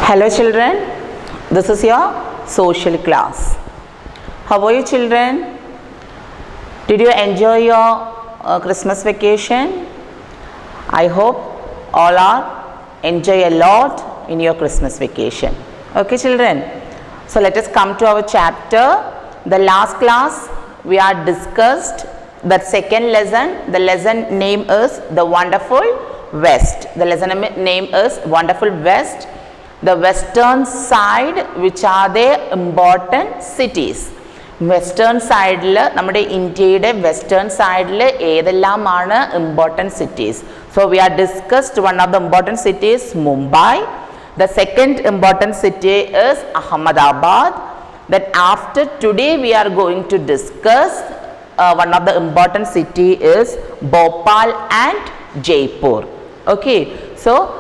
Hello children, this is your social class. How are you children? Did you enjoy your Christmas vacation? I hope all are enjoy a lot in your Christmas vacation. Okay children, so let us come to our chapter. The last class we are discussed that second lesson. The lesson name is The Wonderful West. The lesson name is Wonderful West. The western side, which are the important cities. Western side la nammade India western side la edellamana important cities. So we are discussed one of the important cities, Mumbai. The second important city is Ahmedabad. That after today we are going to discuss one of the important city is Bhopal and Jaipur. Okay, so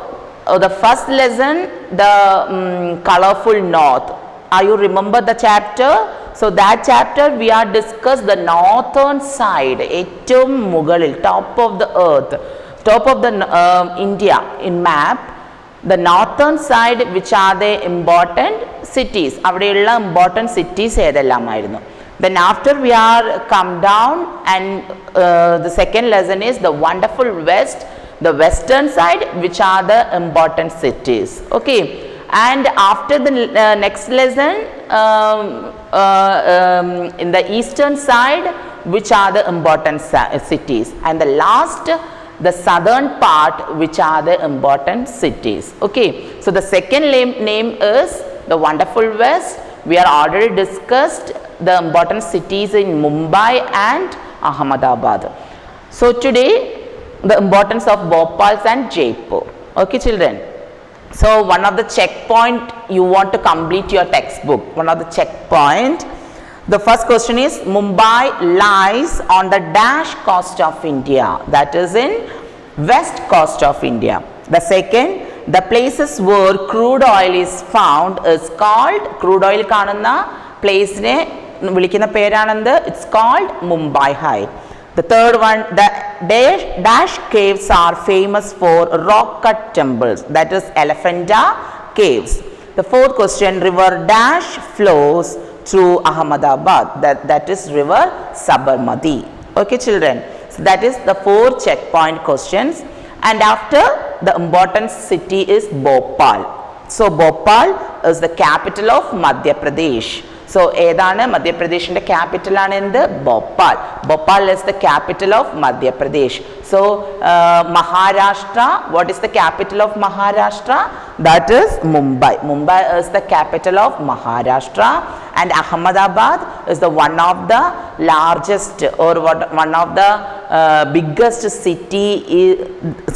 the first lesson, the colorful north. Are you remember the chapter? So that chapter we are discussed the northern side, ഏറ്റവും മുകളിൽ, top of the earth, top of the India in map. The northern side, which are the important cities. അവിടെയുള്ള important cities ഏതെല്ലാമായിരുന്നു. Then after we are come down and the second lesson is the wonderful west. The western side, which are the important cities. Okay, and after the next lesson in the eastern side, which are the important cities, and the last the southern part, which are the important cities. Okay, so the second name is the wonderful west. We are already discussed the important cities in Mumbai and Ahmedabad. So today the importance of Bhopal and Jaipur. Okay children, so one of the checkpoint you want to complete your textbook. One of the checkpoint, the first question is Mumbai lies on the dash coast of India, that is in west coast of India. The second, the places where crude oil is found is called, crude oil കാണുന്ന place ne വിളിക്കുന്ന പേരാണെന്ത്, it's called Mumbai High. The third one, the dash caves are famous for rock cut temples, that is Elephanta caves. The fourth question, river dash flows through Ahmedabad, that is river Sabarmati. Okay children, so that is the four checkpoint questions. And after, the important city is Bhopal. So Bhopal is the capital of Madhya Pradesh. So ഏതാണ് മധ്യപ്രദേശിന്റെ capital ആണ് എന്ത്, Bhopal. Bhopal is the capital of Madhya Pradesh. So Maharashtra, what is the capital of Maharashtra? That is Mumbai. Mumbai is the capital of Maharashtra, and Ahmedabad is the one of the largest or one of the biggest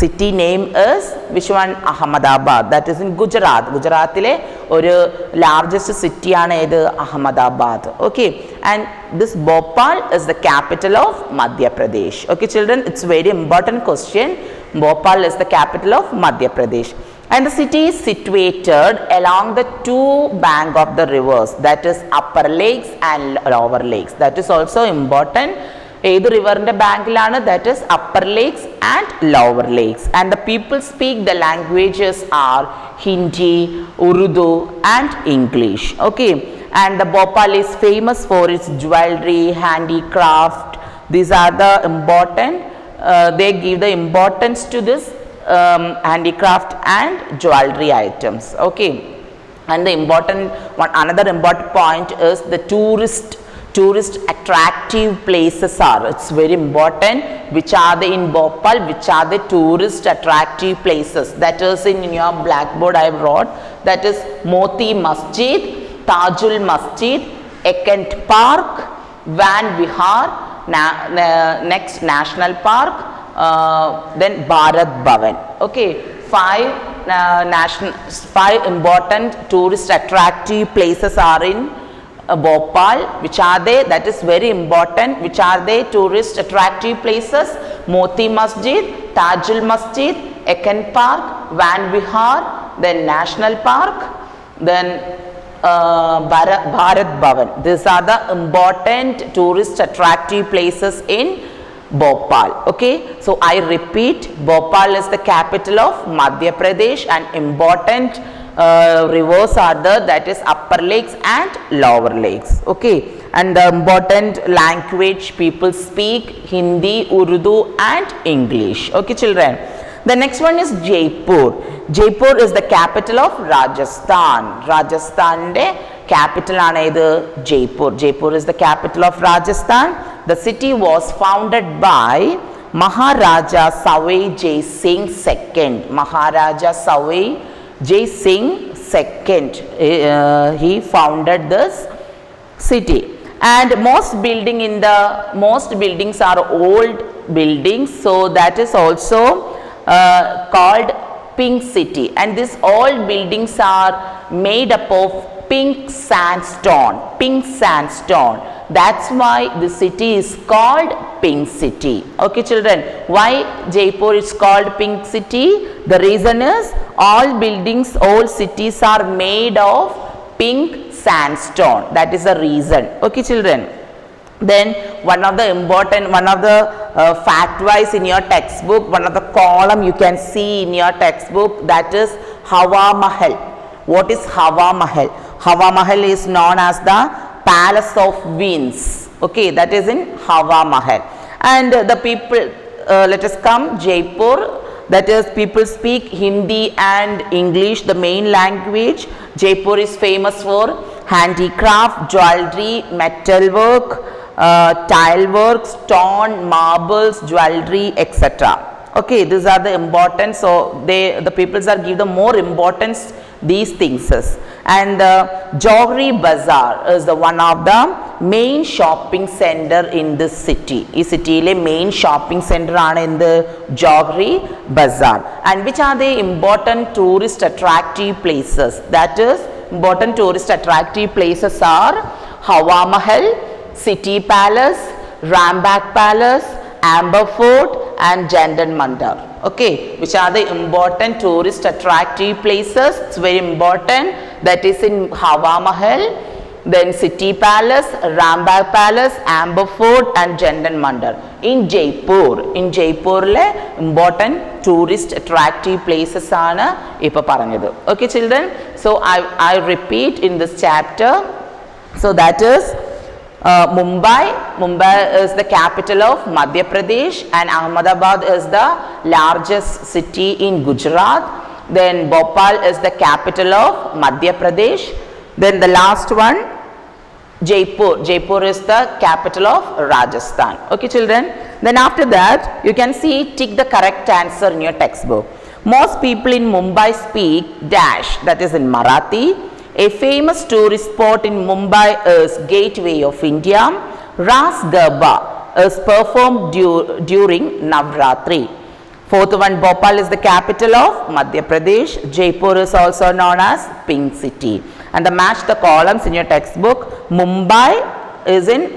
city name is which one? Ahmedabad. That is in Gujarat. Gujaratile ഒരു largest city ആണ് ഏത്, Ahmedabad. Okay, and this Bhopal is the capital of Madhya Pradesh. Okay children, it's very important question. Bhopal is the capital of Madhya Pradesh, and the city is situated along the two banks of the rivers, that is upper lakes and lower lakes. That is also important. ഏത് റിവറിന്റെ ബാങ്കിലാണ്, that is upper lakes and lower lakes, and the people speak the languages are Hindi, Urdu and English. Okay, and the Bhopal is famous for its jewelry, handicraft. These are the important, they give the importance to this handicraft and jewelry items. Okay, and the important one, another important point is the tourist attractive places are, it's very important, which are the in Bhopal, which are the tourist attractive places. That is in your blackboard I wrote, that is Moti Masjid, Tajul Masjid, Ekant Park, Van Vihar, next National Park, then Bharat Bhavan. Okay, five important tourist attractive places are in Bhopal. Which are they? That is very important. Which are they tourist attractive places? Moti Masjid, Tajul Masjid, Ekant Park, Van Vihar, then National Park, then Bharat Bhavan. These are the important tourist attractive places in Bhopal. Okay, so I repeat, Bhopal is the capital of Madhya Pradesh, and important rivers are there, that is upper lakes and lower lakes. Okay, and the important language people speak Hindi, Urdu and English. Okay children, the next one is Jaipur. Jaipur is the capital of Rajasthan. Rajasthan's capital is Jaipur. Jaipur is the capital of Rajasthan. The city was founded by Maharaja Savai Jai Singh II. Maharaja Savai Jai Singh II. He founded this city. And most buildings are old buildings, so that is also called Pink City. And these old buildings are made up of pink sandstone. Pink sandstone. That's why the city is called Pink City. Okay children, why Jaipur is called Pink City? The reason is all buildings, all cities are made of pink sandstone. That is the reason. Okay children. Then one of the fact wise in your textbook, one of the column you can see in your textbook, that is Hawa Mahal. What is Hawa Mahal? Hawa Mahal is known as the Palace of Winds. Okay, that is in Hawa Mahal. And the people, let us come, Jaipur, that is people speak Hindi and English, the main language. Jaipur is famous for handicraft, jewelry, metalwork, tile work, stone, marbles, jewelry, etc. Okay, these are the important. So the peoples are give the more importance these things. And Jowri Bazaar is the one of the main shopping center in this city. This city le main shopping center ആണ് in the Jowri Bazaar. And which are the important tourist attractive places? That is, important tourist attractive places are Hawa Mahal, City Palace, Rambagh Palace, Amber Fort and Jantar Mantar. Okay, which are the important tourist attractive places? It's very important. That is in Hawa Mahal, then City Palace, Rambagh Palace, Amber Fort and Jantar Mantar. In Jaipur le important tourist attractive places aanu ipo paranjathu. Okay children, so I repeat in this chapter. So that is Mumbai is the capital of Madhya Pradesh, and Ahmedabad is the largest city in Gujarat. Then Bhopal is the capital of Madhya Pradesh. Then the last one, Jaipur is the capital of Rajasthan. Okay children, then after that you can see, tick the correct answer in your textbook. Most people in Mumbai speak dash, that is in Marathi. A famous tourist spot in Mumbai is Gateway of India. Ras Garba is performed during Navratri. Fourth one, Bhopal is the capital of Madhya Pradesh. Jaipur is also known as Pink City. And the match the columns in your textbook. Mumbai is in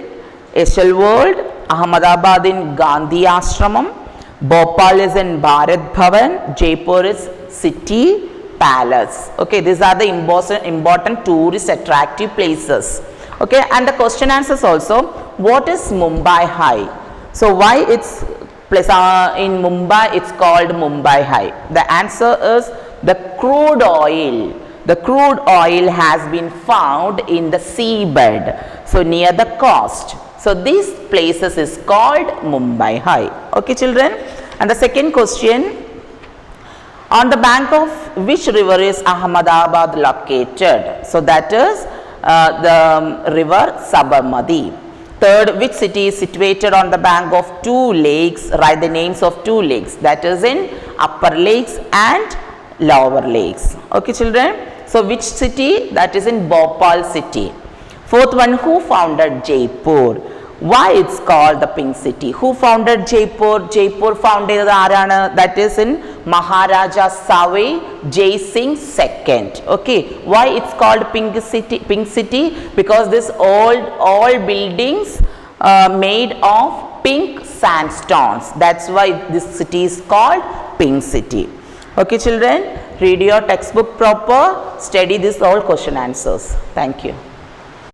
Eshel World, Ahmedabad in Gandhi Ashramam, Bhopal is in Bharat Bhavan, Jaipur is City Palace. Okay, these are the important tourist attractive places. Okay, and the question answers also. What is Mumbai High? So why it's in Mumbai it's called Mumbai High? The answer is the crude oil. The crude oil has been found in the seabed, so near the coast. So these places is called Mumbai High. Okay children, and the second question, on the bank of which river is Ahmedabad located? So that is the river Sabarmati. Third, which city is situated on the bank of two lakes? Write the names of two lakes, that is in Upper Lakes and Lower Lakes. Okay children, so which city? That is in Bhopal city. Fourth one, who founded Jaipur? Why it's called the Pink City? Who founded Jaipur? Jaipur founded Arana, that is in Maharaja Savai Jai Singh II. Okay, why it's called Pink City? Pink City because this all buildings made of pink sandstones. That's why this city is called Pink City. Okay children, read your textbook proper, study this all question answers. Thank you.